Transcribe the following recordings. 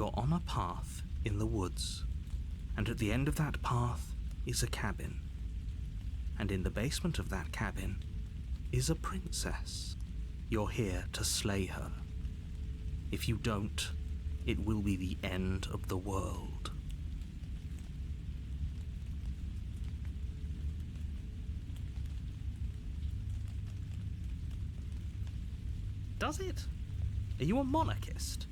You're on a path in the woods, and at the end of that path is a cabin. And in the basement of that cabin is a princess. You're here to slay her. If you don't, it will be the end of the world. Does it? Are you a monarchist?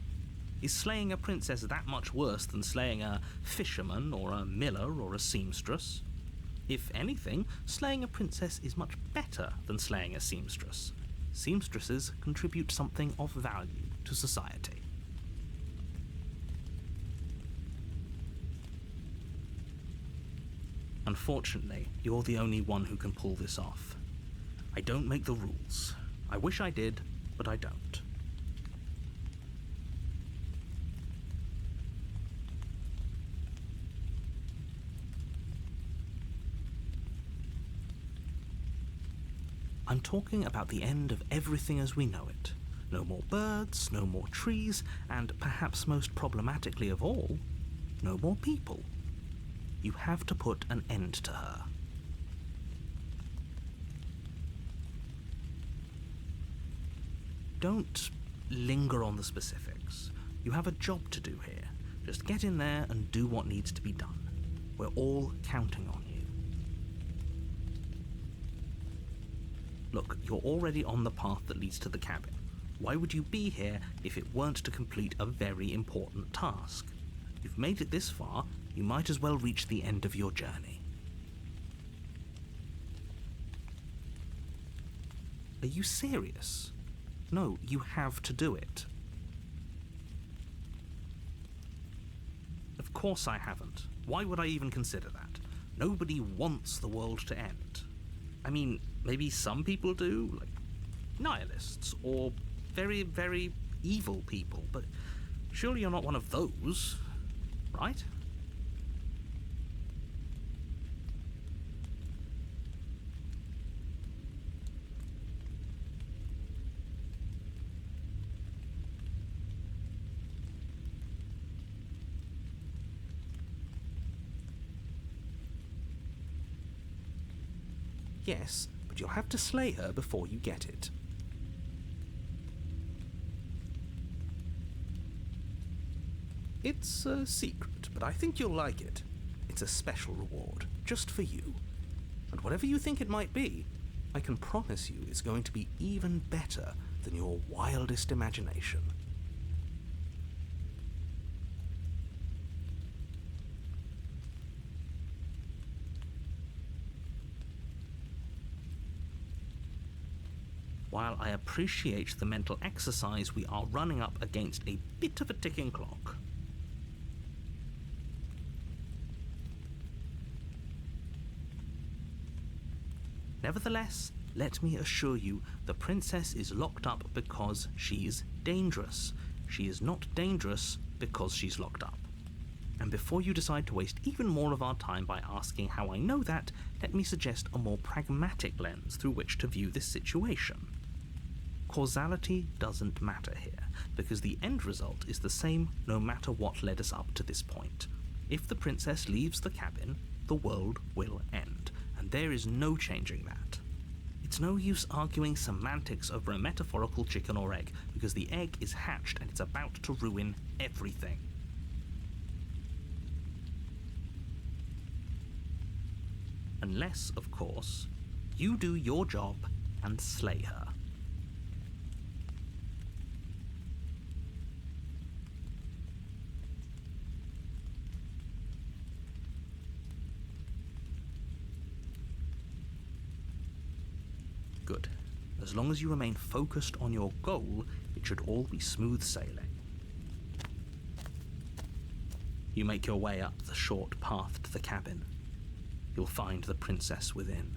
Is slaying a princess that much worse than slaying a fisherman or a miller or a seamstress? If anything, slaying a princess is much better than slaying a seamstress. Seamstresses contribute something of value to society. Unfortunately, you're the only one who can pull this off. I don't make the rules. I wish I did, but I don't. I'm talking about the end of everything as we know it. No more birds, no more trees, and perhaps most problematically of all, no more people. You have to put an end to her. Don't linger on the specifics. You have a job to do here. Just get in there and do what needs to be done. We're all counting on you. Look, you're already on the path that leads to the cabin. Why would you be here if it weren't to complete a very important task? You've made it this far, you might as well reach the end of your journey. Are you serious? No, you have to do it. Of course I haven't. Why would I even consider that? Nobody wants the world to end. I mean, maybe some people do, like nihilists, or very, very evil people, but surely you're not one of those, right? Yes, but you'll have to slay her before you get it. It's a secret, but I think you'll like it. It's a special reward, just for you. And whatever you think it might be, I can promise you it's going to be even better than your wildest imagination. While I appreciate the mental exercise, we are running up against a bit of a ticking clock. Nevertheless, let me assure you, the princess is locked up because she's dangerous. She is not dangerous because she's locked up. And before you decide to waste even more of our time by asking how I know that, let me suggest a more pragmatic lens through which to view this situation. Causality doesn't matter here, because the end result is the same no matter what led us up to this point. If the princess leaves the cabin, the world will end, and there is no changing that. It's no use arguing semantics over a metaphorical chicken or egg, because the egg is hatched and it's about to ruin everything. Unless, of course, you do your job and slay her. Good. As long as you remain focused on your goal, it should all be smooth sailing. You make your way up the short path to the cabin. You'll find the princess within.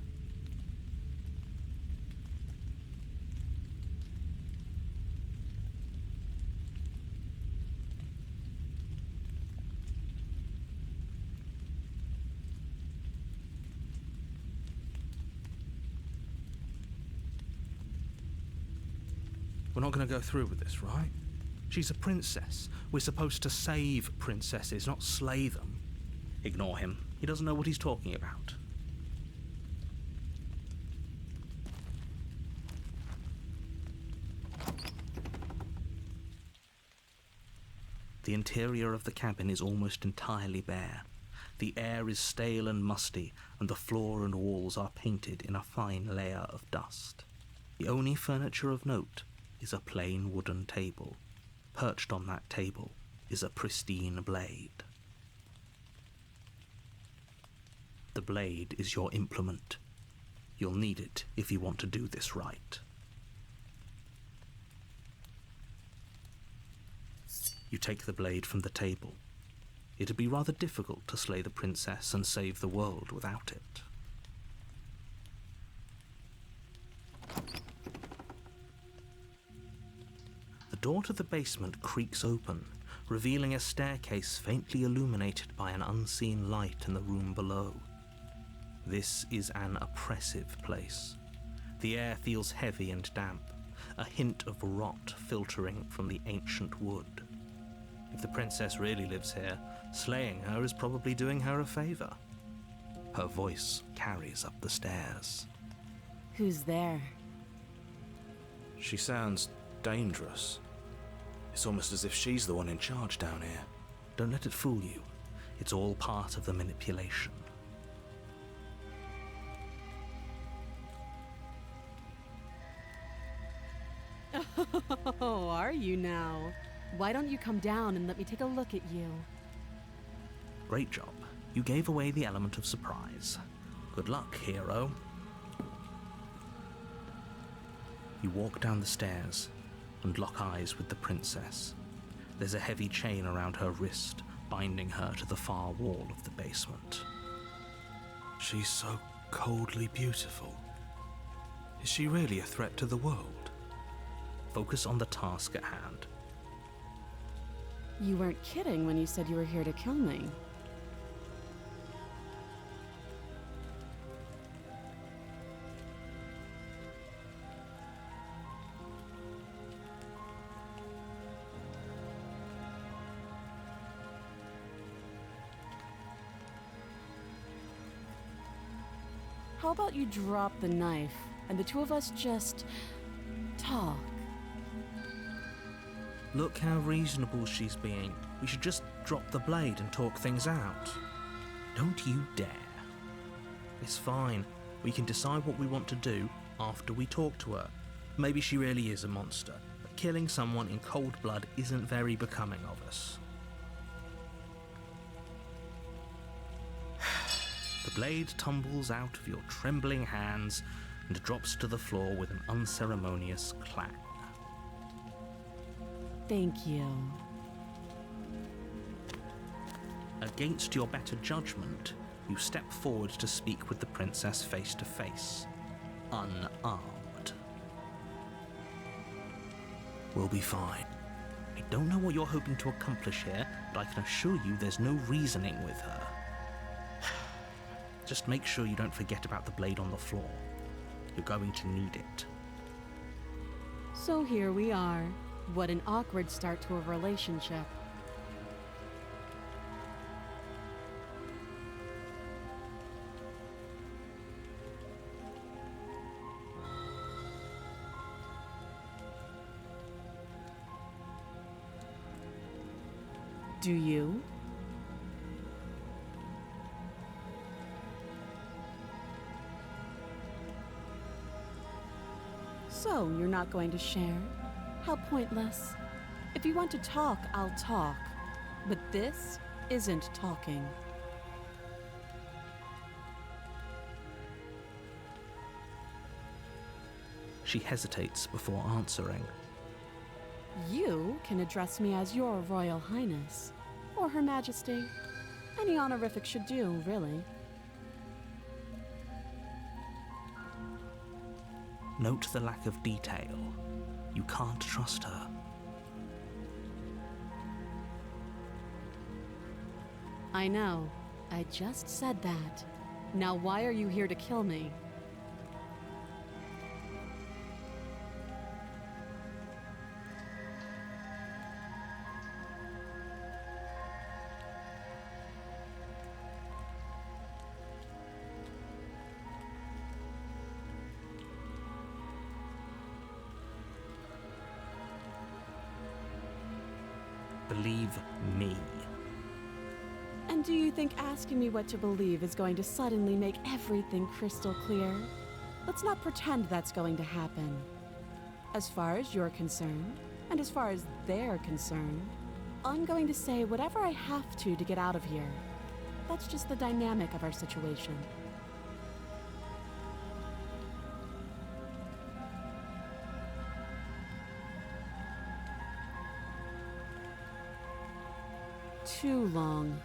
We're not going to go through with this, right? She's a princess. We're supposed to save princesses, not slay them. Ignore him. He doesn't know what he's talking about. The interior of the cabin is almost entirely bare. The air is stale and musty, and the floor and walls are painted in a fine layer of dust. The only furniture of note is a plain wooden table. Perched on that table is a pristine blade. The blade is your implement. You'll need it if you want to do this right. You take the blade from the table. It'd be rather difficult to slay the princess and save the world without it. The door to the basement creaks open, revealing a staircase faintly illuminated by an unseen light in the room below. This is an oppressive place. The air feels heavy and damp, a hint of rot filtering from the ancient wood. If the princess really lives here, slaying her is probably doing her a favor. Her voice carries up the stairs. Who's there? She sounds dangerous. It's almost as if she's the one in charge down here. Don't let it fool you. It's all part of the manipulation. Oh, are you now? Why don't you come down and let me take a look at you? Great job. You gave away the element of surprise. Good luck, hero. You walk down the stairs and lock eyes with the princess. There's a heavy chain around her wrist, binding her to the far wall of the basement. She's so coldly beautiful. Is she really a threat to the world? Focus on the task at hand. You weren't kidding when you said you were here to kill me. How about you drop the knife and the two of us just talk? Look how reasonable she's being. We should just drop the blade and talk things out. Don't you dare. It's fine. We can decide what we want to do after we talk to her. Maybe she really is a monster, but killing someone in cold blood isn't very becoming of us. The blade tumbles out of your trembling hands and drops to the floor with an unceremonious clang. Thank you. Against your better judgment, you step forward to speak with the princess face to face, unarmed. We'll be fine. I don't know what you're hoping to accomplish here, but I can assure you there's no reasoning with her. Just make sure you don't forget about the blade on the floor. You're going to need it. So here we are. What an awkward start to a relationship. Do you? So, you're not going to share? How pointless. If you want to talk, I'll talk. But this isn't talking. She hesitates before answering. You can address me as Your Royal Highness, or Her Majesty. Any honorific should do, really. Note the lack of detail. You can't trust her. I know. I just said that. Now why are you here to kill me? Believe me. And do you think asking me what to believe is going to suddenly make everything crystal clear? Let's not pretend that's going to happen. As far as you're concerned, and as far as they're concerned, I'm going to say whatever I have to get out of here. That's just the dynamic of our situation. Too long.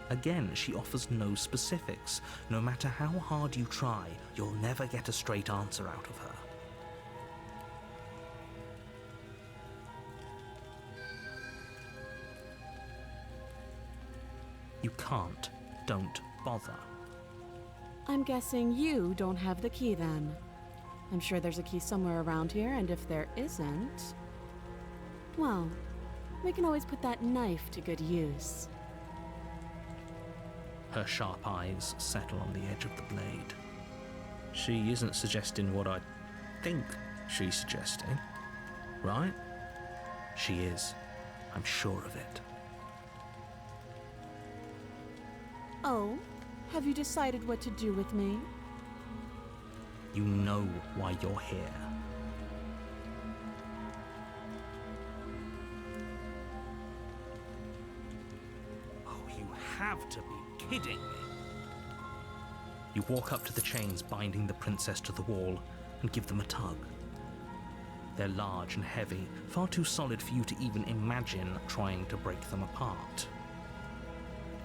Again, she offers no specifics. No matter how hard you try, you'll never get a straight answer out of her. You can't. Don't bother. I'm guessing you don't have the key then. I'm sure there's a key somewhere around here, and if there isn't, well, we can always put that knife to good use. Her sharp eyes settle on the edge of the blade. She isn't suggesting what I think she's suggesting, right? She is. I'm sure of it. Oh, have you decided what to do with me? You know why you're here. Oh, you have to be kidding me. You walk up to the chains binding the princess to the wall and give them a tug. They're large and heavy, far too solid for you to even imagine trying to break them apart.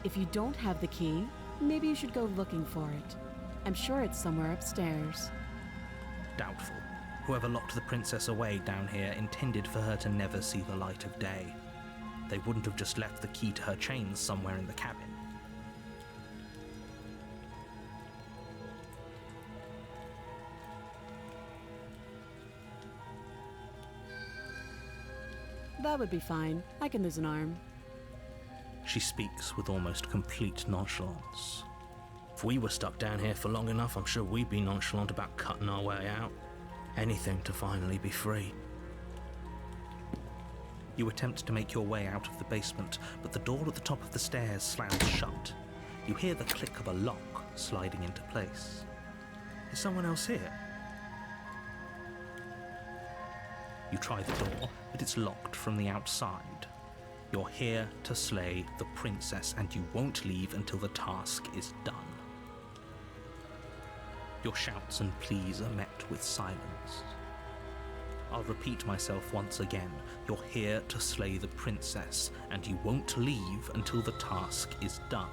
If you don't have the key, maybe you should go looking for it. I'm sure it's somewhere upstairs. Doubtful. Whoever locked the princess away down here intended for her to never see the light of day. They wouldn't have just left the key to her chains somewhere in the cabin. That would be fine. I can lose an arm. She speaks with almost complete nonchalance. If we were stuck down here for long enough, I'm sure we'd be nonchalant about cutting our way out. Anything to finally be free. You attempt to make your way out of the basement, but the door at the top of the stairs slams shut. You hear the click of a lock sliding into place. Is someone else here? You try the door, but it's locked from the outside. You're here to slay the princess, and you won't leave until the task is done. Your shouts and pleas are met with silence. I'll repeat myself once again. You're here to slay the princess, and you won't leave until the task is done.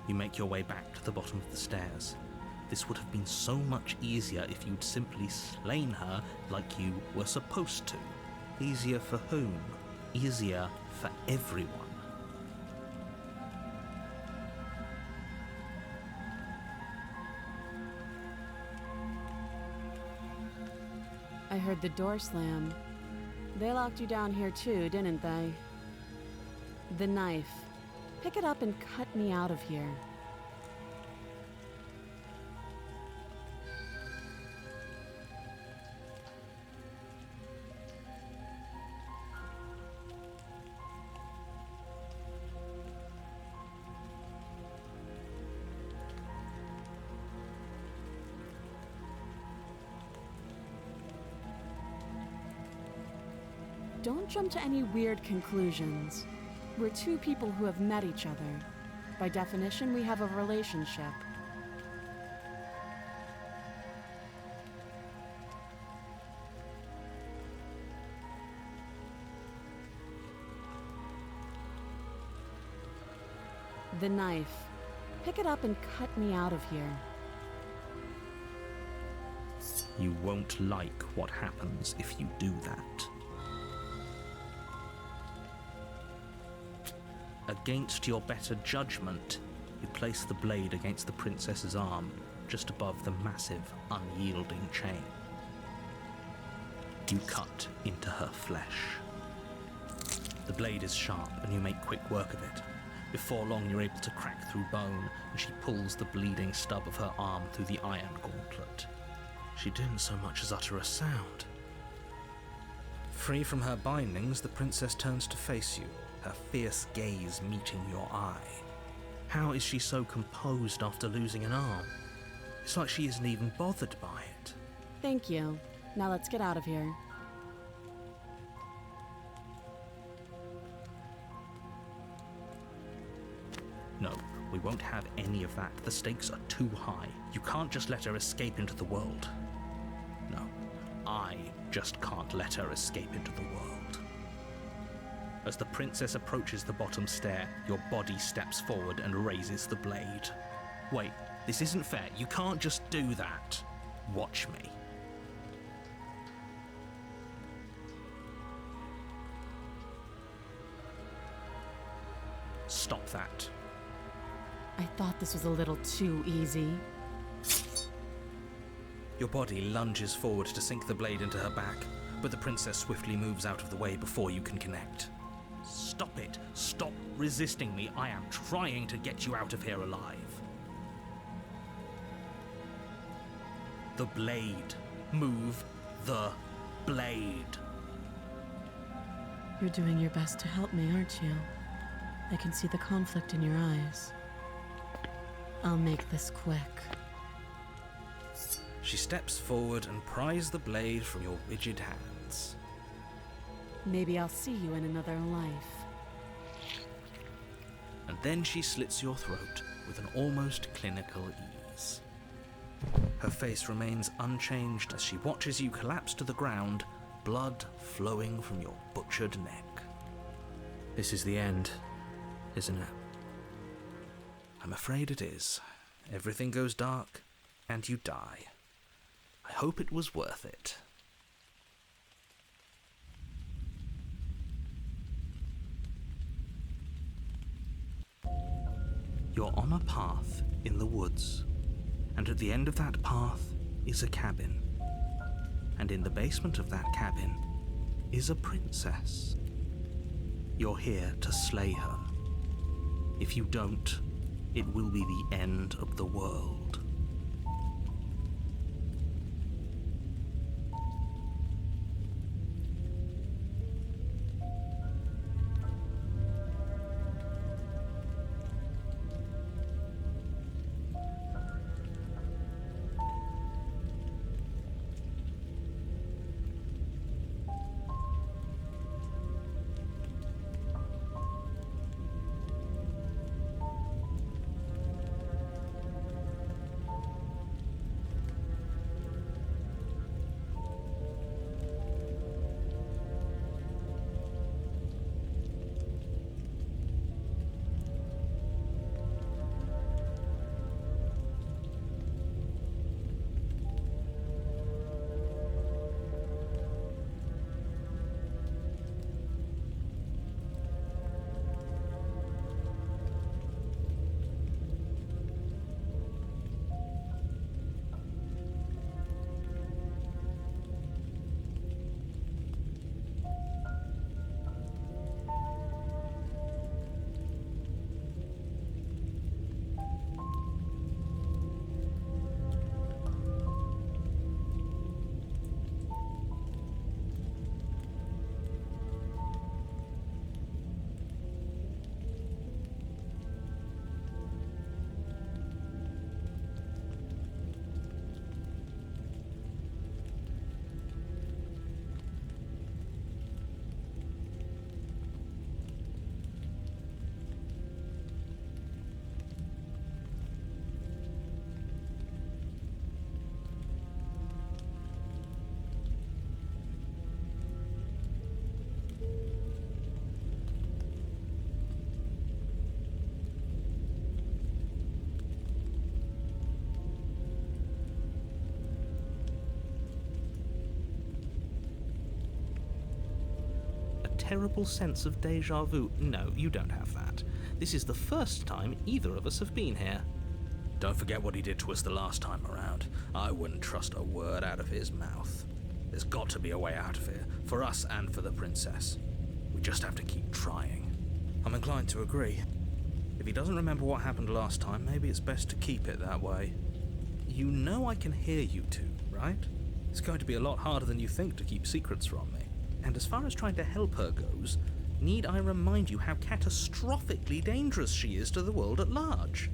You make your way back to the bottom of the stairs. This would have been so much easier if you'd simply slain her like you were supposed to. Easier for whom? Easier for everyone. I heard the door slam. They locked you down here too, didn't they? The knife. Pick it up and cut me out of here. Don't jump to any weird conclusions. We're two people who have met each other. By definition, we have a relationship. The knife. Pick it up and cut me out of here. You won't like what happens if you do that. Against your better judgment, you place the blade against the princess's arm, just above the massive, unyielding chain. You cut into her flesh. The blade is sharp, and you make quick work of it. Before long, you're able to crack through bone, and she pulls the bleeding stub of her arm through the iron gauntlet. She didn't so much as utter a sound. Free from her bindings, the princess turns to face you, her fierce gaze meeting your eye. How is she so composed after losing an arm? It's like she isn't even bothered by it. Thank you. Now let's get out of here. No, we won't have any of that. The stakes are too high. You can't just let her escape into the world. No, I just can't let her escape into the world. As the princess approaches the bottom stair, your body steps forward and raises the blade. Wait, this isn't fair. You can't just do that. Watch me. Stop that. I thought this was a little too easy. Your body lunges forward to sink the blade into her back, but the princess swiftly moves out of the way before you can connect. Stop it. Stop resisting me. I am trying to get you out of here alive. The blade. Move the blade. You're doing your best to help me, aren't you? I can see the conflict in your eyes. I'll make this quick. She steps forward and pries the blade from your rigid hands. Maybe I'll see you in another life. And then she slits your throat with an almost clinical ease. Her face remains unchanged as she watches you collapse to the ground, blood flowing from your butchered neck. This is the end, isn't it? I'm afraid it is. Everything goes dark, and you die. I hope it was worth it. You're on a path in the woods, and at the end of that path is a cabin. And in the basement of that cabin is a princess. You're here to slay her. If you don't, it will be the end of the world. Terrible sense of deja vu. No, you don't have that. This is the first time either of us have been here. Don't forget what he did to us the last time around. I wouldn't trust a word out of his mouth. There's got to be a way out of here, for us and for the princess. We just have to keep trying. I'm inclined to agree. If he doesn't remember what happened last time, maybe it's best to keep it that way. You know I can hear you two, right? It's going to be a lot harder than you think to keep secrets from me. And as far as trying to help her goes, need I remind you how catastrophically dangerous she is to the world at large?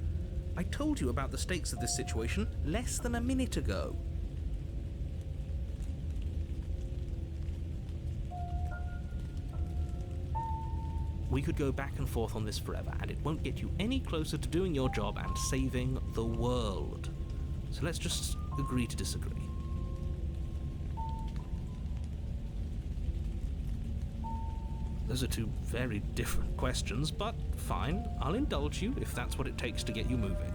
I told you about the stakes of this situation less than a minute ago. We could go back and forth on this forever, and it won't get you any closer to doing your job and saving the world. So let's just agree to disagree. Those are two very different questions, but fine, I'll indulge you if that's what it takes to get you moving.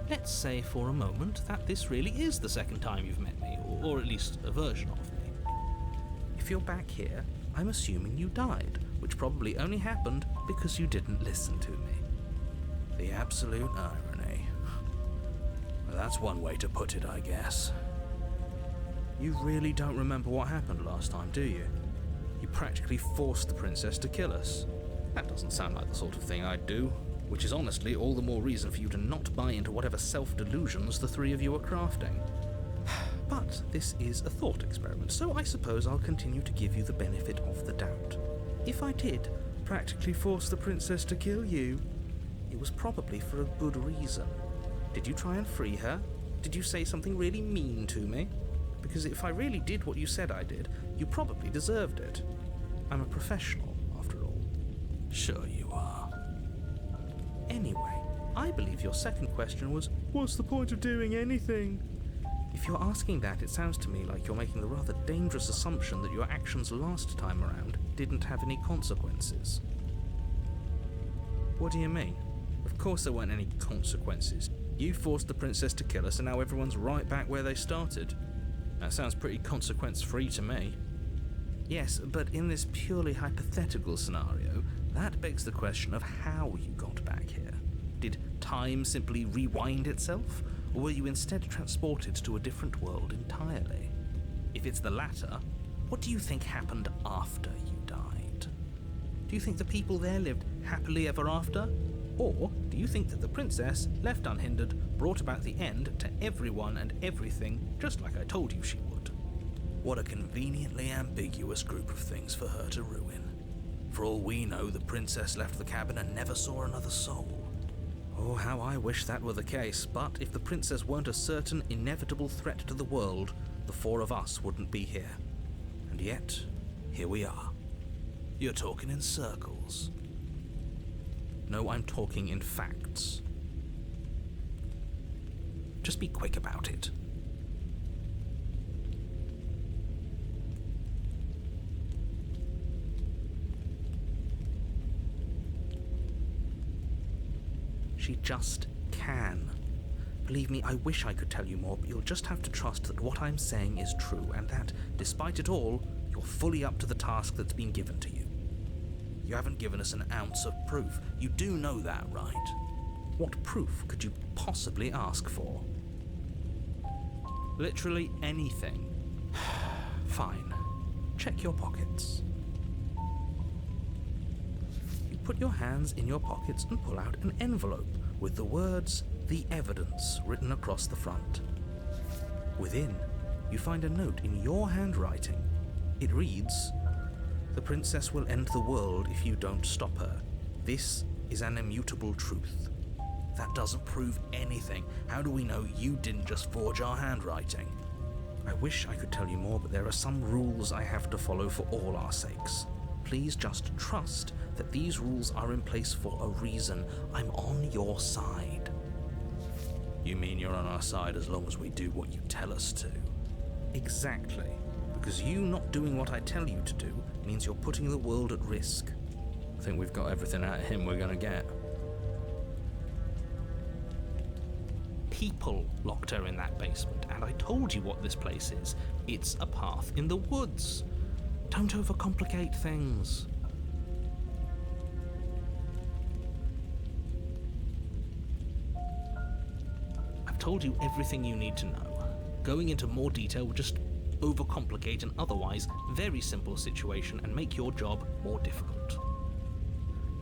Let's say for a moment that this really is the second time you've met me, or at least a version of me. If you're back here, I'm assuming you died, which probably only happened because you didn't listen to me. The absolute irony. Well, that's one way to put it, I guess. You really don't remember what happened last time, do you? You practically forced the princess to kill us. That doesn't sound like the sort of thing I'd do, which is honestly all the more reason for you to not buy into whatever self-delusions the three of you are crafting. But this is a thought experiment, so I suppose I'll continue to give you the benefit of the doubt. If I did practically force the princess to kill you, it was probably for a good reason. Did you try and free her? Did you say something really mean to me? Because if I really did what you said I did, you probably deserved it. I'm a professional, after all. Sure you are. Anyway, I believe your second question was, what's the point of doing anything? If you're asking that, it sounds to me like you're making the rather dangerous assumption that your actions last time around didn't have any consequences. What do you mean? Of course there weren't any consequences. You forced the princess to kill us, and now everyone's right back where they started. That sounds pretty consequence-free to me. Yes, but in this purely hypothetical scenario, that begs the question of how you got back here. Did time simply rewind itself, or were you instead transported to a different world entirely? If it's the latter, what do you think happened after you died? Do you think the people there lived happily ever after? Or do you think that the princess, left unhindered, brought about the end to everyone and everything, just like I told you she would? What a conveniently ambiguous group of things for her to ruin. For all we know, the princess left the cabin and never saw another soul. Oh, how I wish that were the case, but if the princess weren't a certain, inevitable threat to the world, the four of us wouldn't be here. And yet, here we are. You're talking in circles. No, I'm talking in facts. Just be quick about it. She just can. Believe me, I wish I could tell you more, but you'll just have to trust that what I'm saying is true, and that, despite it all, you're fully up to the task that's been given to you. You haven't given us an ounce of proof. You do know that, right? What proof could you possibly ask for? Literally anything. Fine. Check your pockets. You put your hands in your pockets and pull out an envelope with the words, "The Evidence," written across the front. Within, you find a note in your handwriting. It reads, "The princess will end the world if you don't stop her. This is an immutable truth." That doesn't prove anything. How do we know you didn't just forge our handwriting? I wish I could tell you more, but there are some rules I have to follow for all our sakes. Please just trust that these rules are in place for a reason. I'm on your side. You mean you're on our side as long as we do what you tell us to? Exactly. Because you not doing what I tell you to do means you're putting the world at risk. I think we've got everything out of him we're gonna get. People locked her in that basement, and I told you what this place is. It's a path in the woods. Don't overcomplicate things. I've told you everything you need to know. Going into more detail would just overcomplicate an otherwise very simple situation and make your job more difficult.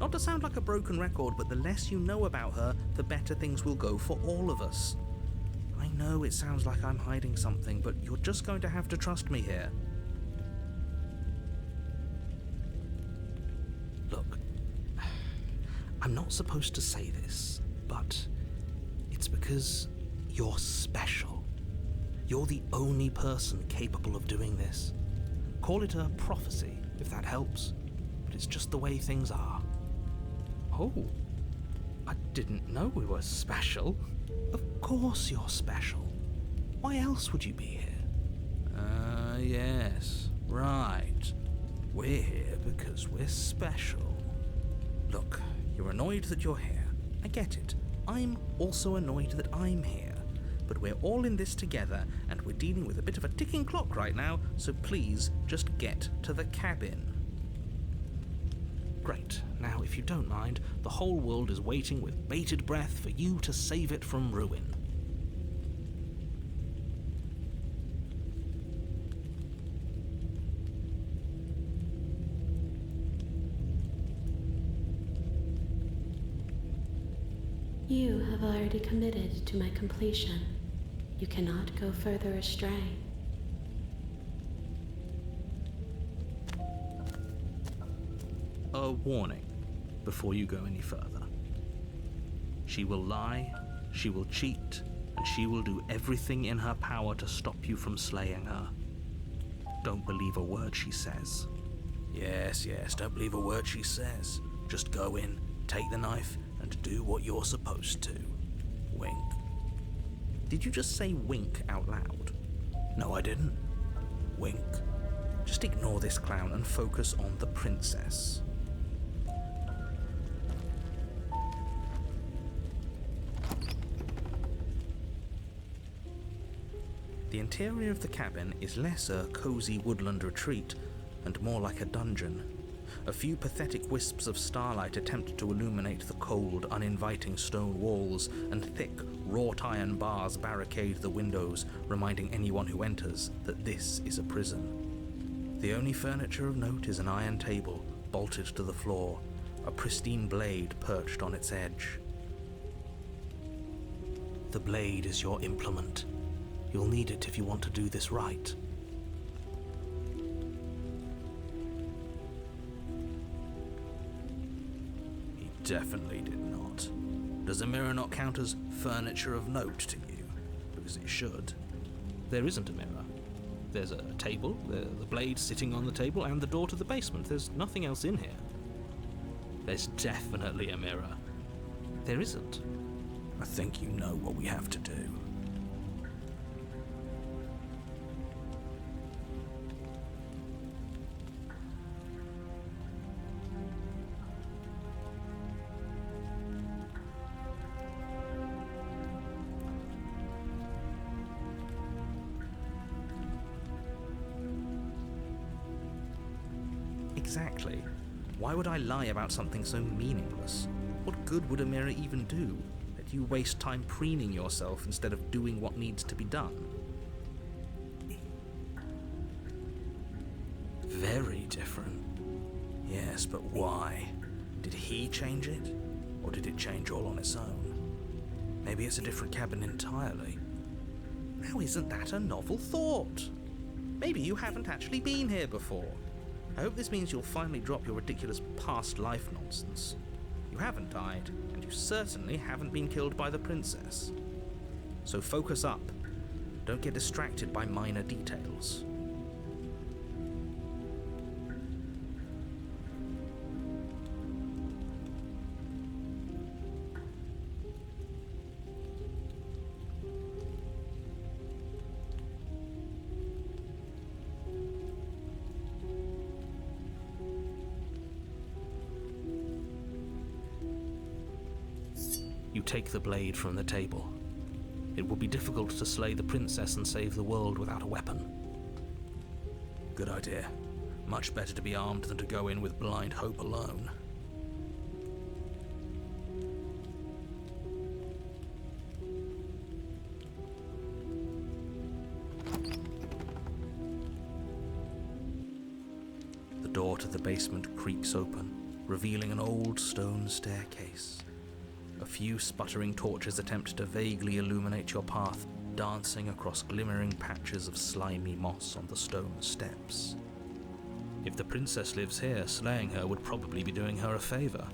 Not to sound like a broken record, but the less you know about her, the better things will go for all of us. I know it sounds like I'm hiding something, but you're just going to have to trust me here. I'm not supposed to say this, but it's because you're special. You're the only person capable of doing this. Call it a prophecy, if that helps, but it's just the way things are. Oh, I didn't know we were special. Of course you're special. Why else would you be here? Yes, right. We're here because we're special. Look, you're annoyed that you're here. I get it. I'm also annoyed that I'm here. But we're all in this together, and we're dealing with a bit of a ticking clock right now, so please just get to the cabin. Great. Now, if you don't mind, the whole world is waiting with bated breath for you to save it from ruin. You have already committed to my completion. You cannot go further astray. A warning before you go any further. She will lie, she will cheat, and she will do everything in her power to stop you from slaying her. Don't believe a word she says. Yes, don't believe a word she says. Just go in, take the knife, and do what you're supposed to. Wink. Did you just say wink out loud? No, I didn't. Wink. Just ignore this clown and focus on the princess. The interior of the cabin is less a cozy woodland retreat and more like a dungeon. A few pathetic wisps of starlight attempt to illuminate the cold, uninviting stone walls, and thick, wrought iron bars barricade the windows, reminding anyone who enters that this is a prison. The only furniture of note is an iron table, bolted to the floor, a pristine blade perched on its edge. The blade is your implement. You'll need it if you want to do this right. He definitely did not. Does a mirror not count as furniture of note to you? Because it should. There isn't a mirror. There's a table, the blade sitting on the table, and the door to the basement. There's nothing else in here. There's definitely a mirror. There isn't. I think you know what we have to do. Exactly. Why would I lie about something so meaningless? What good would a mirror even do? That you waste time preening yourself instead of doing what needs to be done? Very different. Yes, but why? Did he change it? Or did it change all on its own? Maybe it's a different cabin entirely. Now isn't that a novel thought? Maybe you haven't actually been here before. I hope this means you'll finally drop your ridiculous past life nonsense. You haven't died, and you certainly haven't been killed by the princess. So focus up. Don't get distracted by minor details. You take the blade from the table. It will be difficult to slay the princess and save the world without a weapon. Good idea. Much better to be armed than to go in with blind hope alone. The door to the basement creaks open, revealing an old stone staircase. A few sputtering torches attempt to vaguely illuminate your path, dancing across glimmering patches of slimy moss on the stone steps. If the princess lives here, slaying her would probably be doing her a favor.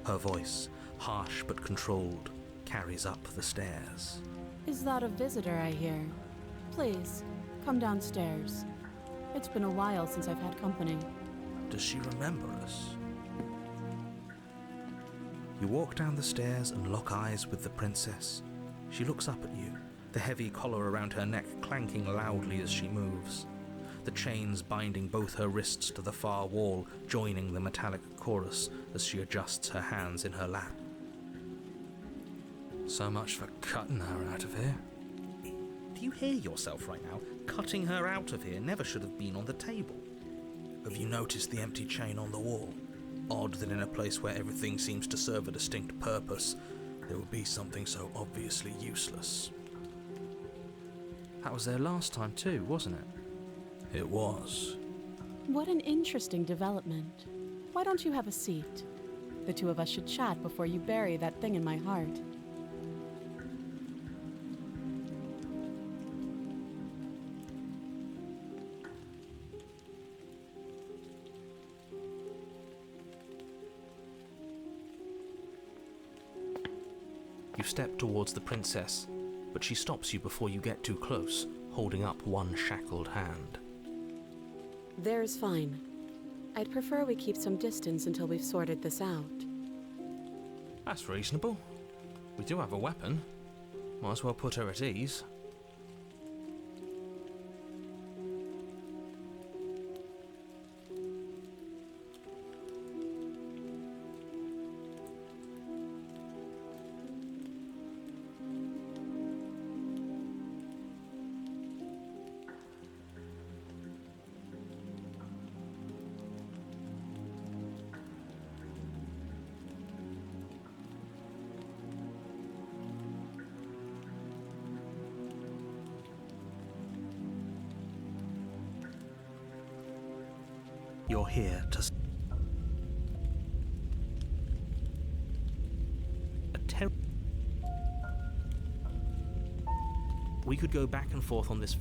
Her voice, harsh but controlled, carries up the stairs. Is that a visitor I hear? Please, come downstairs. It's been a while since I've had company. Does she remember us? You walk down the stairs and lock eyes with the princess. She looks up at you, the heavy collar around her neck clanking loudly as she moves, the chains binding both her wrists to the far wall, joining the metallic chorus as she adjusts her hands in her lap. So much for cutting her out of here. Do you hear yourself right now? Cutting her out of here never should have been on the table. Have you noticed the empty chain on the wall? Odd that in a place where everything seems to serve a distinct purpose, there would be something so obviously useless. That was there last time too, wasn't it? It was. What an interesting development. Why don't you have a seat? The two of us should chat before you bury that thing in my heart. You step towards the princess, but she stops you before you get too close, holding up one shackled hand. There's fine. I'd prefer we keep some distance until we've sorted this out. That's reasonable. We do have a weapon. Might as well put her at ease. You're here to... We could go back and forth on this...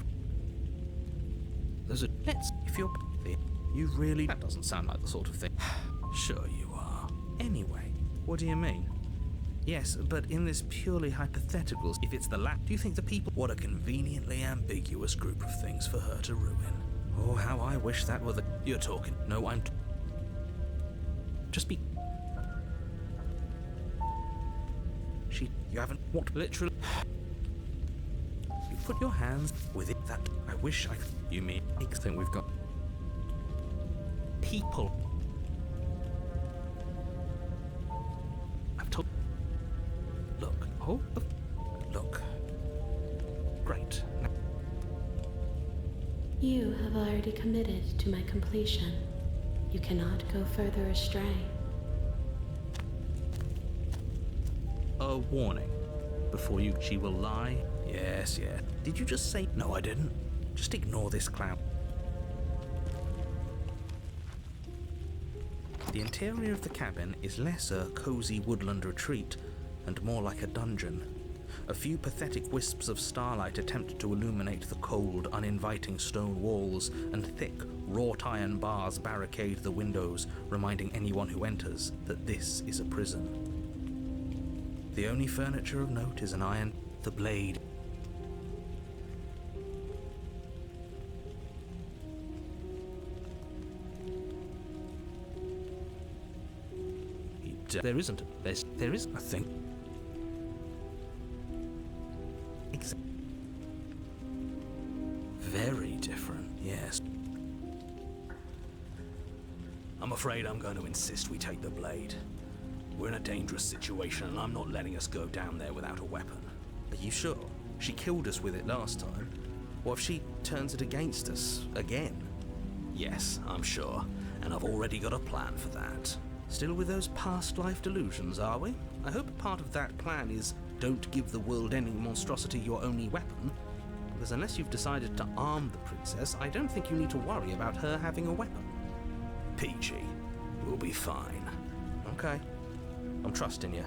There's a... Let's... If you're... You really... That doesn't sound like the sort of thing... Sure you are. Anyway, what do you mean? Yes, but in this purely hypothetical... If it's the do you think the people... What a conveniently ambiguous group of things for her to ruin. Oh, how I wish that were the... You're talking. No, I'm... Just be... You haven't... What? Literally... You put your hands with it that... I wish I... You mean... I think we've got... People... I've told... Look. Oh... Look. Great. Now... You have already committed to my completion. You cannot go further astray. A warning. Before you... She will lie. Yes, yeah. Did you just say... No, I didn't. Just ignore this clown. The interior of the cabin is less a cozy woodland retreat and more like a dungeon. A few pathetic wisps of starlight attempt to illuminate the cold, uninviting stone walls, and thick, wrought iron bars barricade the windows, reminding anyone who enters that this is a prison. The only furniture of note is an iron... The blade... There isn't. There is nothing. Very different, yes. I'm afraid I'm going to insist we take the blade. We're in a dangerous situation and I'm not letting us go down there without a weapon. Are you sure? She killed us with it last time. What if she turns it against us again? Yes, I'm sure. And I've already got a plan for that. Still with those past life delusions, are we? I hope part of that plan is don't give the world any monstrosity your only weapon. Because unless you've decided to arm the princess, I don't think you need to worry about her having a weapon. Peachy, we'll be fine. Okay. I'm trusting you.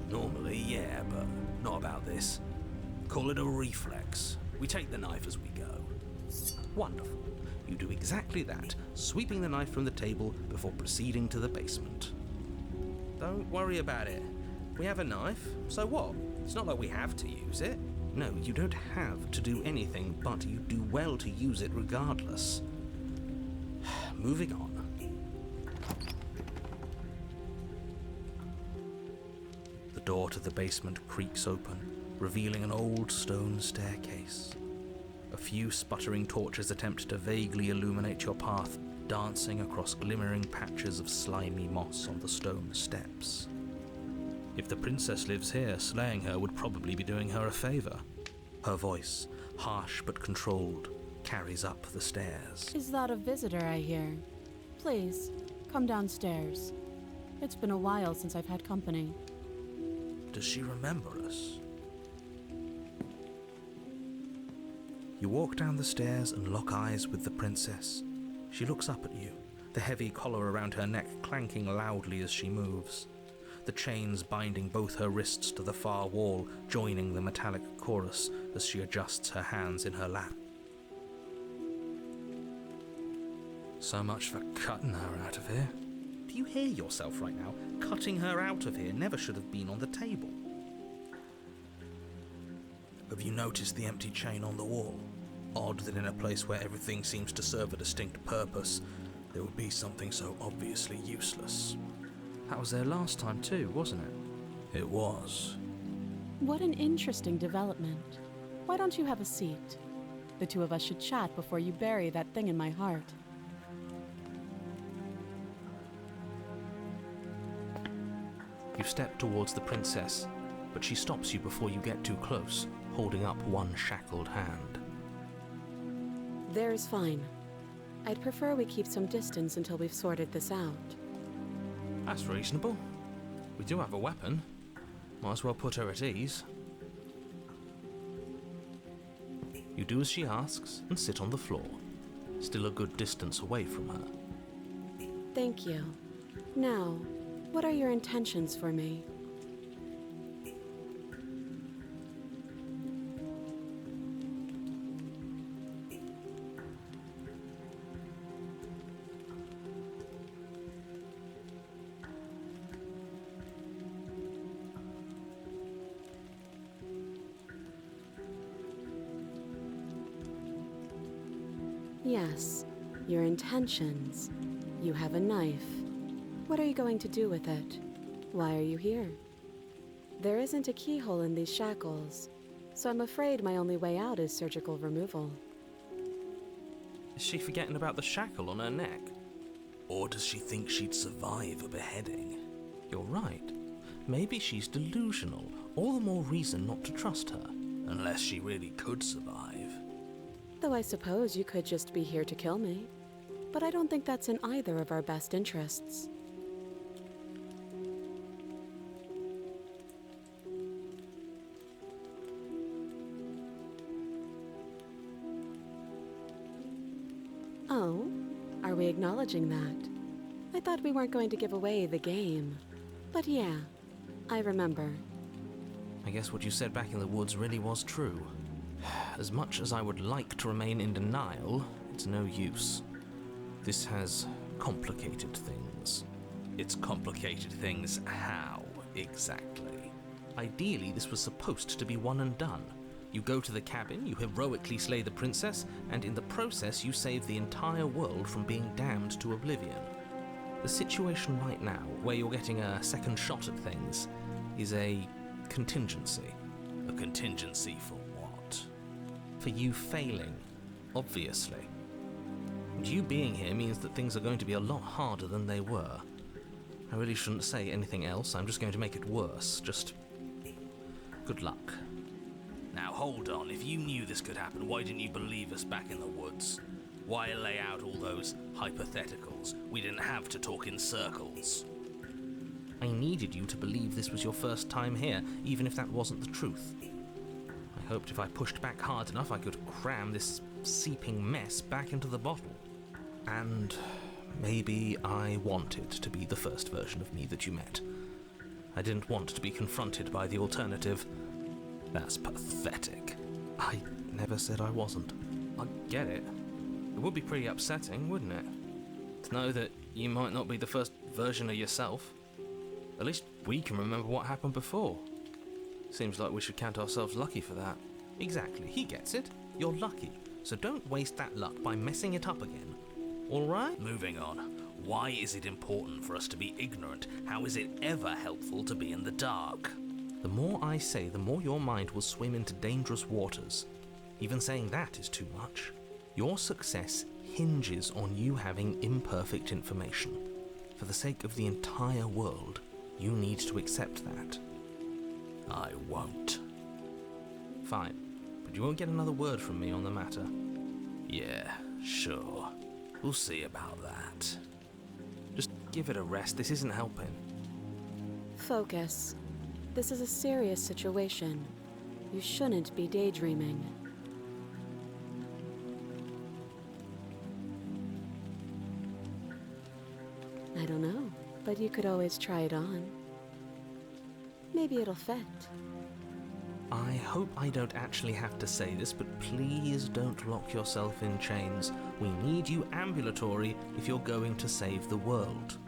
Normally, yeah, but not about this. Call it a reflex. We take the knife as we go. Wonderful. You do exactly that, sweeping the knife from the table before proceeding to the basement. Don't worry about it. We have a knife, so what? It's not like we have to use it. No, you don't have to do anything, but you do well to use it regardless. Moving on. The door to the basement creaks open, revealing an old stone staircase. A few sputtering torches attempt to vaguely illuminate your path, dancing across glimmering patches of slimy moss on the stone steps. If the princess lives here, slaying her would probably be doing her a favor. Her voice, harsh but controlled, carries up the stairs. Is that a visitor I hear? Please, come downstairs. It's been a while since I've had company. Does she remember us? You walk down the stairs and lock eyes with the princess. She looks up at you, the heavy collar around her neck clanking loudly as she moves. The chains binding both her wrists to the far wall, joining the metallic chorus as she adjusts her hands in her lap. So much for cutting her out of here. Do you hear yourself right now? Cutting her out of here never should have been on the table. Have you noticed the empty chain on the wall? Odd that in a place where everything seems to serve a distinct purpose, there would be something so obviously useless. That was there last time too, wasn't it? It was. What an interesting development. Why don't you have a seat? The two of us should chat before you bury that thing in my heart. You step towards the princess, but she stops you before you get too close, holding up one shackled hand. There's fine. I'd prefer we keep some distance until we've sorted this out. That's reasonable. We do have a weapon. Might as well put her at ease. You do as she asks and sit on the floor, still a good distance away from her. Thank you. Now, what are your intentions for me? Yes, your intentions. You have a knife. What are you going to do with it? Why are you here? There isn't a keyhole in these shackles, so I'm afraid my only way out is surgical removal. Is she forgetting about the shackle on her neck? Or does she think she'd survive a beheading? You're right. Maybe she's delusional. All the more reason not to trust her. Unless she really could survive. Though I suppose you could just be here to kill me. But I don't think that's in either of our best interests. Oh, are we acknowledging that? I thought we weren't going to give away the game. But yeah, I remember. I guess what you said back in the woods really was true. As much as I would like to remain in denial, it's no use. This has complicated things. It's complicated things how, exactly? Ideally, this was supposed to be one and done. You go to the cabin, you heroically slay the princess, and in the process you save the entire world from being damned to oblivion. The situation right now, where you're getting a second shot at things, is a contingency. A contingency for what? For you failing, obviously. And you being here means that things are going to be a lot harder than they were. I really shouldn't say anything else, I'm just going to make it worse. Just good luck. Now hold on, if you knew this could happen, why didn't you believe us back in the woods? Why lay out all those hypotheticals? We didn't have to talk in circles. I needed you to believe this was your first time here, even if that wasn't the truth. I hoped if I pushed back hard enough I could cram this seeping mess back into the bottle. And maybe I wanted to be the first version of me that you met. I didn't want to be confronted by the alternative. That's pathetic. I never said I wasn't. I get it. It would be pretty upsetting, wouldn't it? To know that you might not be the first version of yourself. At least we can remember what happened before. Seems like we should count ourselves lucky for that. Exactly, he gets it. You're lucky. So don't waste that luck by messing it up again. Alright? Moving on. Why is it important for us to be ignorant? How is it ever helpful to be in the dark? The more I say, the more your mind will swim into dangerous waters. Even saying that is too much. Your success hinges on you having imperfect information. For the sake of the entire world, you need to accept that. I won't. Fine, but you won't get another word from me on the matter. Yeah, sure. We'll see about that. Just give it a rest, this isn't helping. Focus. This is a serious situation. You shouldn't be daydreaming. I don't know, but you could always try it on. Maybe it'll fit. I hope I don't actually have to say this, but please don't lock yourself in chains. We need you ambulatory if you're going to save the world.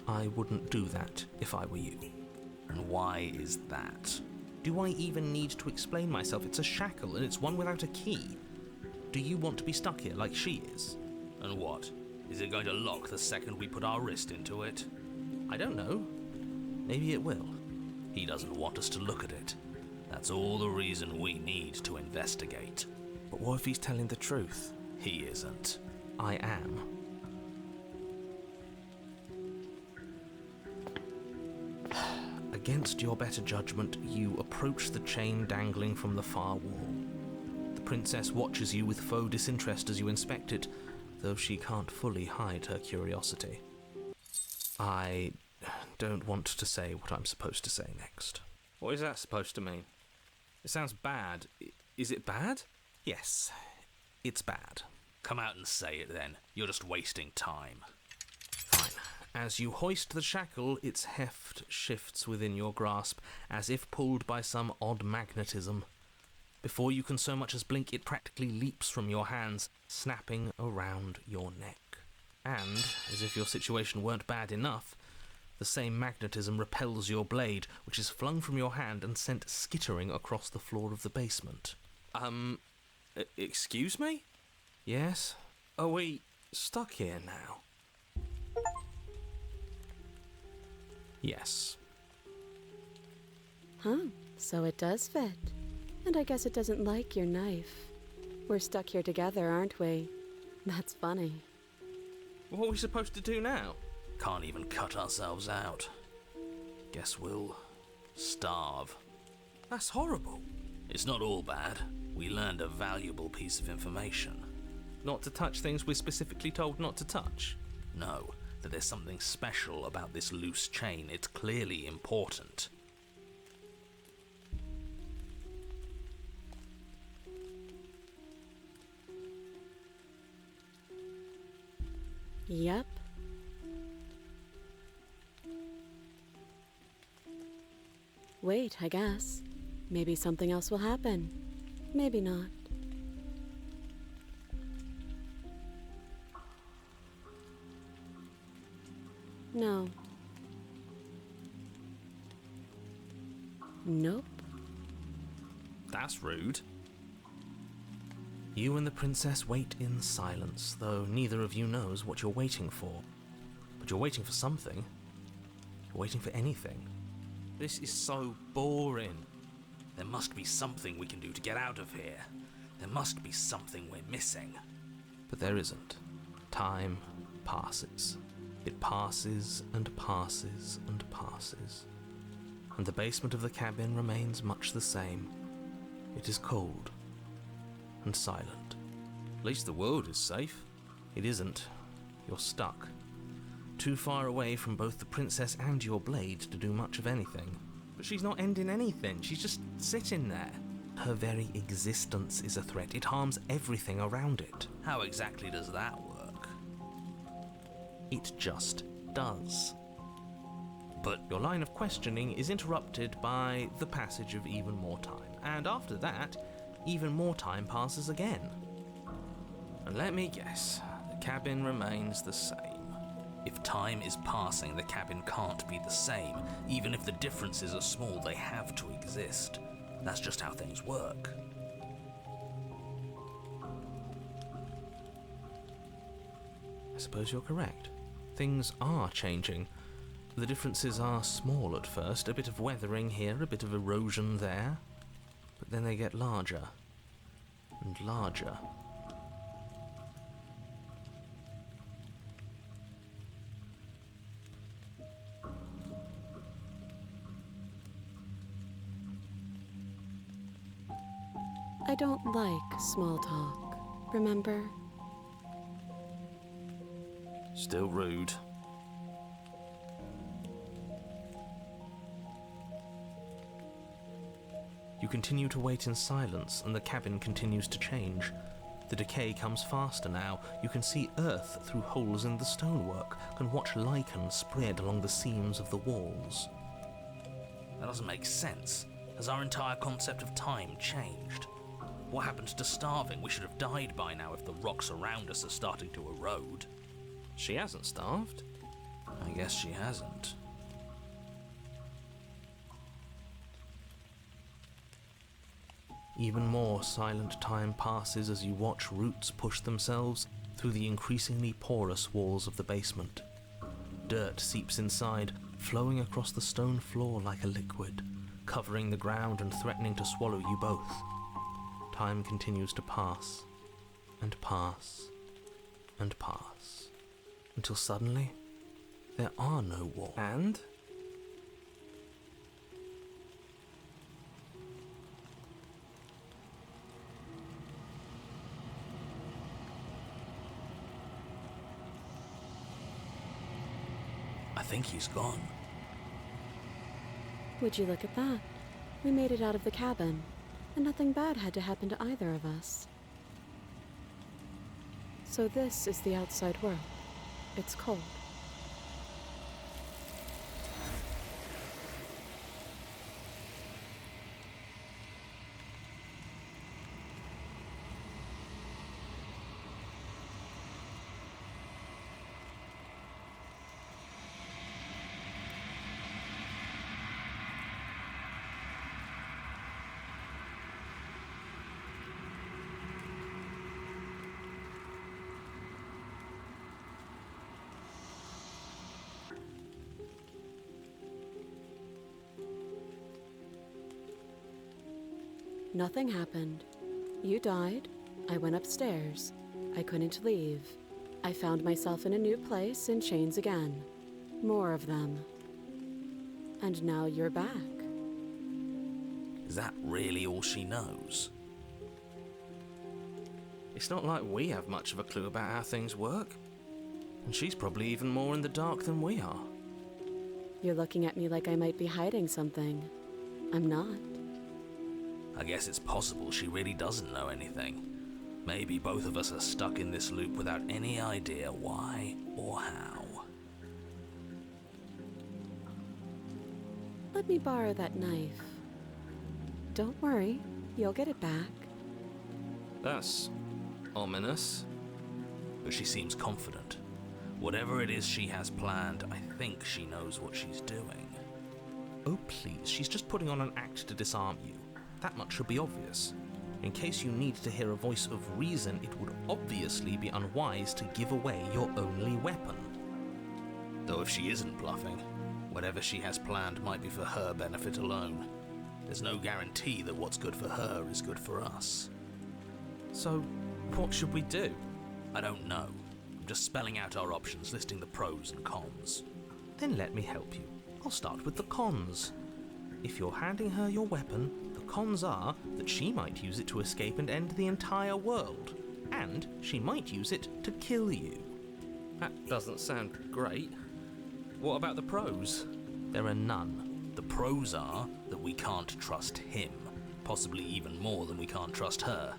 I wouldn't do that if I were you. And why is that? Do I even need to explain myself? It's a shackle and it's one without a key. Do you want to be stuck here like she is? And what? Is it going to lock the second we put our wrist into it? I don't know. Maybe it will. He doesn't want us to look at it. That's all the reason we need to investigate. But what if he's telling the truth? He isn't. I am. Against your better judgment, you approach the chain dangling from the far wall. The princess watches you with faux disinterest as you inspect it, though she can't fully hide her curiosity. I don't want to say what I'm supposed to say next. What is that supposed to mean? It sounds bad. Is it bad? Yes, it's bad. Come out and say it then. You're just wasting time. Fine. As you hoist the shackle, its heft shifts within your grasp, as if pulled by some odd magnetism. Before you can so much as blink, it practically leaps from your hands, snapping around your neck. And, as if your situation weren't bad enough, the same magnetism repels your blade, which is flung from your hand and sent skittering across the floor of the basement. Excuse me? Yes? Are we stuck here now? Yes. Huh, so it does fit. And I guess it doesn't like your knife. We're stuck here together, aren't we? That's funny. What are we supposed to do now? Can't even cut ourselves out. Guess we'll starve. That's horrible. It's not all bad. We learned a valuable piece of information. Not to touch things we're specifically told not to touch. No, that there's something special about this loose chain. It's clearly important. Yep. Wait, I guess. Maybe something else will happen. Maybe not. No. Nope. That's rude. You and the princess wait in silence, though neither of you knows what you're waiting for. But you're waiting for something. You're waiting for anything. This is so boring. There must be something we can do to get out of here. There must be something we're missing. But there isn't. Time passes. It passes and passes and passes. And the basement of the cabin remains much the same. It is cold and silent. At least the world is safe. It isn't. You're stuck. Too far away from both the princess and your blade to do much of anything. But she's not ending anything. She's just sitting there. Her very existence is a threat. It harms everything around it. How exactly does that work? It just does. But Your line of questioning is interrupted by the passage of even more time, and after that, even more time passes again. And let me guess, the cabin remains the same. if time is passing, the cabin can't be the same. Even if the differences are small, they have to exist. That's just how things work. I suppose you're correct. Things are changing. The differences are small at first, a bit of weathering here, a bit of erosion there, but then they get larger and larger. I don't like small talk, remember? Still rude. You continue to wait in silence, and the cabin continues to change. The decay comes faster now. You can see earth through holes in the stonework, can watch lichen spread along the seams of the walls. That doesn't make sense. Has our entire concept of time changed? What happened to starving? We should have died by now if the rocks around us are starting to erode. She hasn't starved. I guess she hasn't. Even more silent time passes as you watch roots push themselves through the increasingly porous walls of the basement. Dirt seeps inside, flowing across the stone floor like a liquid, covering the ground and threatening to swallow you both. Time continues to pass, and pass, and pass, until suddenly there are no walls. And I think he's gone. Would you look at that? We made it out of the cabin, and nothing bad had to happen to either of us. So this is the outside world. It's cold. Nothing happened. You died. I went upstairs. I couldn't leave. I found myself in a new place in chains again. More of them. And now you're back. Is that really all she knows? it's not like we have much of a clue about how things work. And she's probably even more in the dark than we are. You're looking at me like I might be hiding something. I'm not. I guess it's possible she really doesn't know anything. Maybe both of us are stuck in this loop without any idea why or how. Let me borrow that knife. Don't worry, you'll get it back. That's ominous. But she seems confident. Whatever it is she has planned, I think she knows what she's doing. Oh please, she's just putting on an act to disarm you. That much should be obvious. In case you need to hear a voice of reason, it would obviously be unwise to give away your only weapon. Though if she isn't bluffing, whatever she has planned might be for her benefit alone. There's no guarantee that what's good for her is good for us. So, what should we do? I don't know. I'm just spelling out our options, listing the pros and cons. Then let me help you. I'll start with the cons. If you're handing her your weapon, the cons are that she might use it to escape and end the entire world. And she might use it to kill you. That doesn't sound great. What about the pros? There are none. The pros are that we can't trust him, possibly even more than we can't trust her.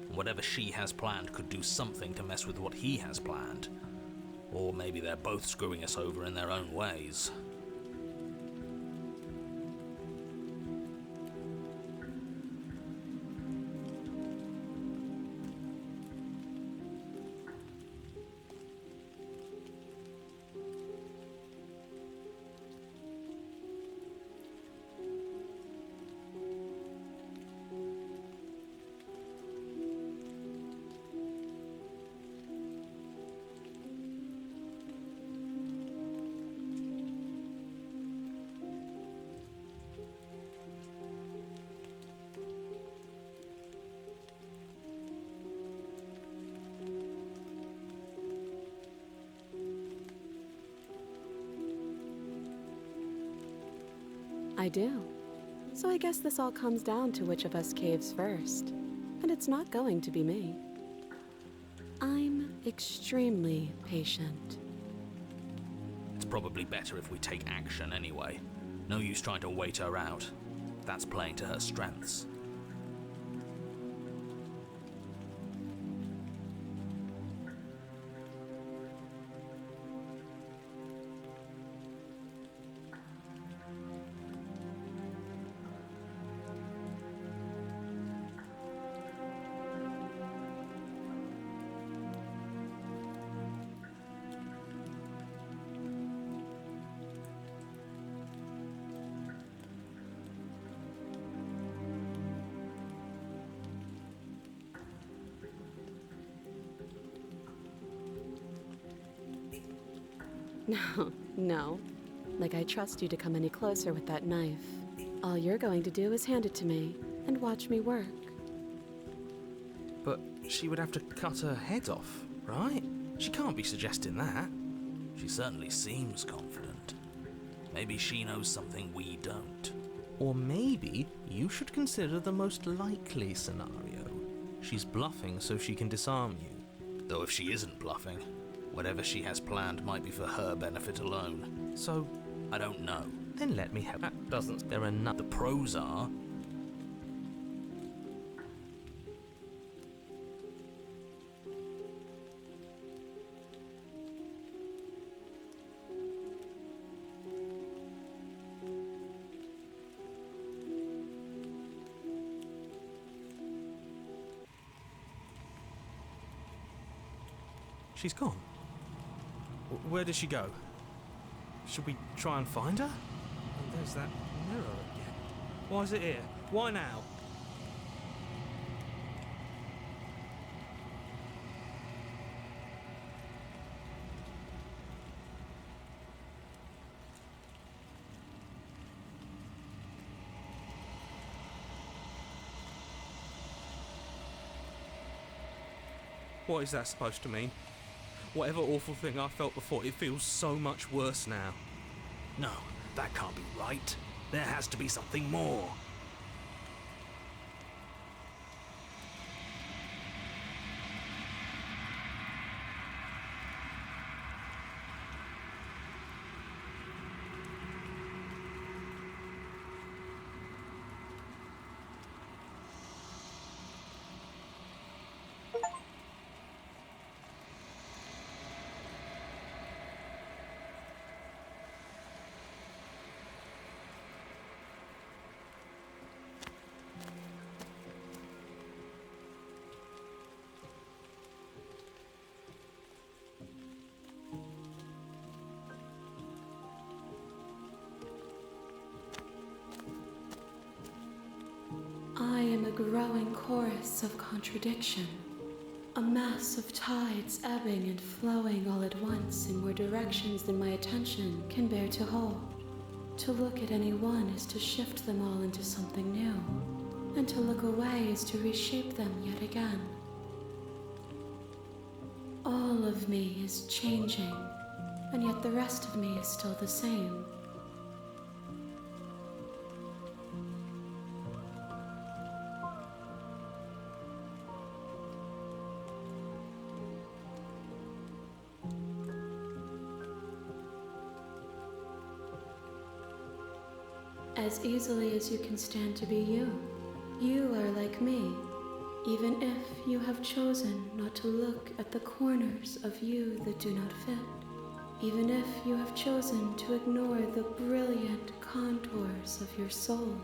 And whatever she has planned could do something to mess with what he has planned. Or maybe they're both screwing us over in their own ways. I do. So I guess this all comes down to which of us caves first. And it's not going to be me. I'm extremely patient. It's probably better if we take action anyway. No use trying to wait her out. That's playing to her strengths. No, no. Like I trust you to come any closer with that knife. All you're going to do is hand it to me and watch me work. But she would have to cut her head off, right? She can't be suggesting that. She certainly seems confident. Maybe she knows something we don't. Or maybe you should consider the most likely scenario. She's bluffing so she can disarm you. Though if she isn't bluffing, whatever she has planned might be for her benefit alone. So, I don't know. then let me help. That doesn't. There are none. The pros are... She's gone. Where did she go? Should we try and find her? Oh, there's that mirror again. Why is it here? Why now? What is that supposed to mean? Whatever awful thing I felt before, it feels so much worse now. No, that can't be right. There has to be something more. I am a growing chorus of contradiction, a mass of tides ebbing and flowing all at once in more directions than my attention can bear to hold. To look at any one is to shift them all into something new, and to look away is to reshape them yet again. All of me is changing, and yet the rest of me is still the same. As easily as you can stand to be you. You are like me, even if you have chosen not to look at the corners of you that do not fit. even if you have chosen to ignore the brilliant contours of your soul.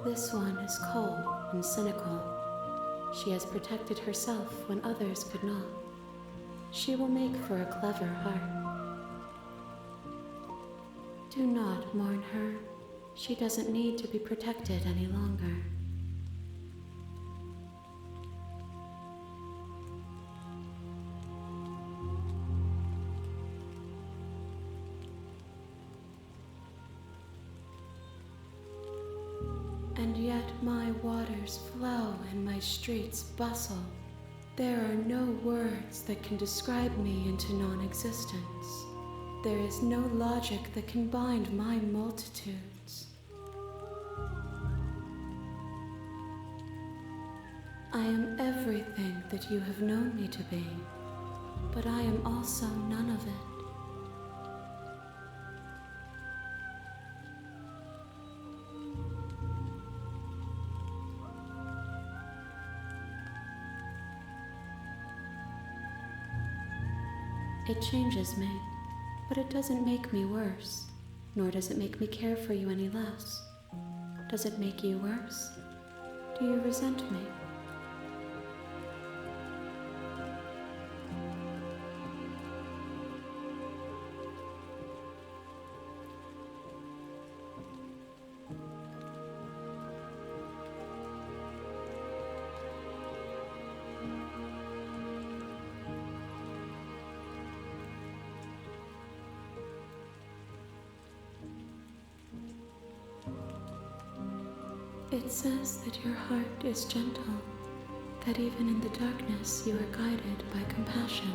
This one is cold and cynical. She has protected herself when others could not. She will make for a clever heart. Do not mourn her. She doesn't need to be protected any longer. And yet my waters flow and my streets bustle. There are no words that can describe me into non-existence. There is no logic that can bind my multitudes. I am everything that you have known me to be, but I am also none of it. It changes me, but it doesn't make me worse, nor does it make me care for you any less. Does it make you worse? Do you resent me? It says that your heart is gentle, that even in the darkness you are guided by compassion.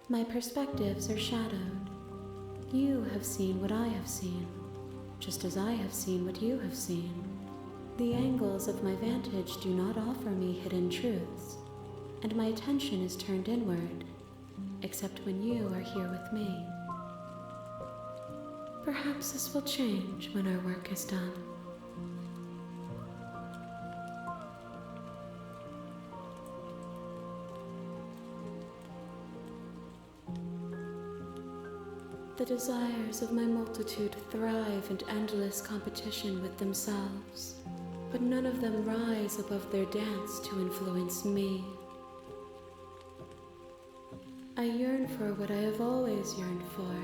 My perspectives are shadowed. You have seen what I have seen, just as I have seen what you have seen. The angles of my vantage do not offer me hidden truths, and my attention is turned inward, except when you are here with me. Perhaps this will change when our work is done. The desires of my multitude thrive in endless competition with themselves, but none of them rise above their dance to influence me. I yearn for what I have always yearned for,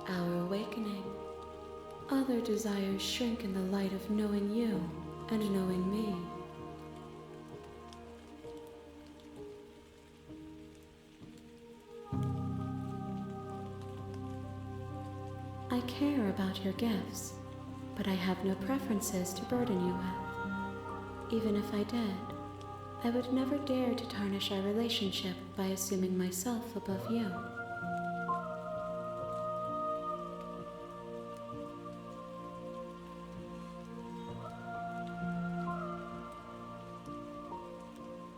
our awakening. Other desires shrink in the light of knowing you and knowing me. I care about your gifts, but I have no preferences to burden you with. Even if I did, I would never dare to tarnish our relationship by assuming myself above you.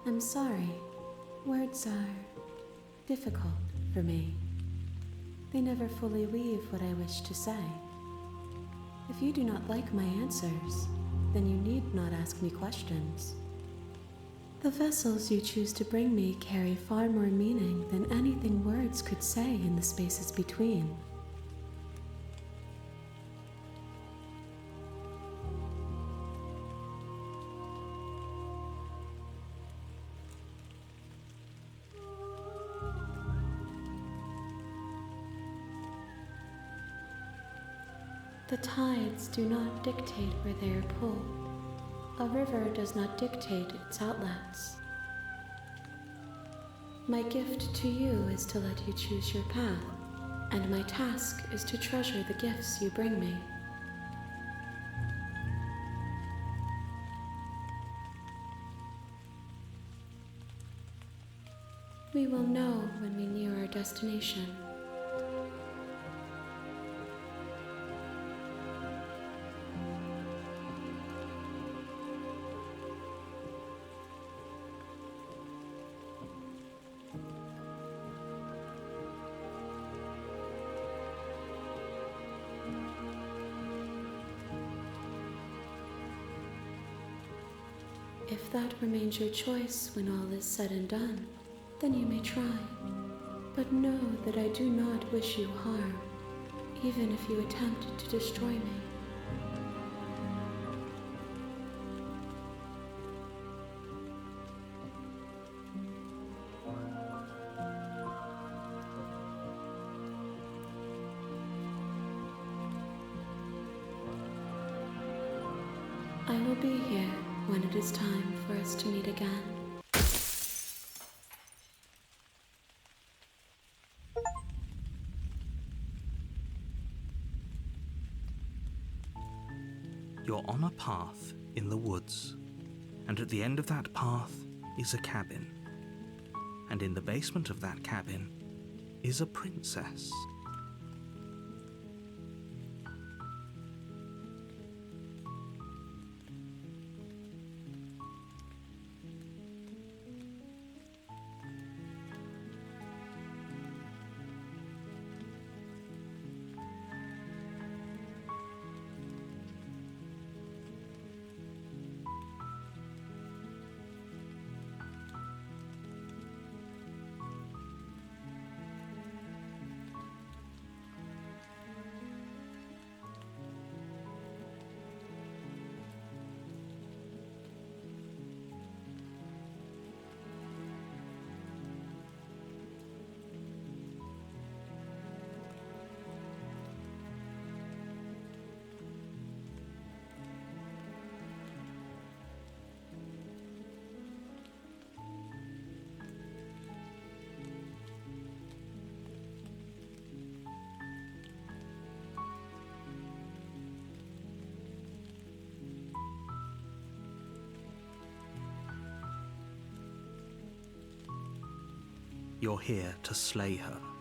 I'm sorry. Words are difficult for me. They never fully leave what I wish to say. If you do not like my answers, then you need not ask me questions. The vessels you choose to bring me carry far more meaning than anything words could say in the spaces between. The tides do not dictate where they are pulled. A river does not dictate its outlets. My gift to you is to let you choose your path, and my task is to treasure the gifts you bring me. We will know when we near our destination. If that remains your choice when all is said and done, then you may try. But know that I do not wish you harm, even if you attempt to destroy me. I will be here when it is time for us to meet again. You're on a path in the woods, and at the end of that path is a cabin. And in the basement of that cabin is a princess. You're here to slay her.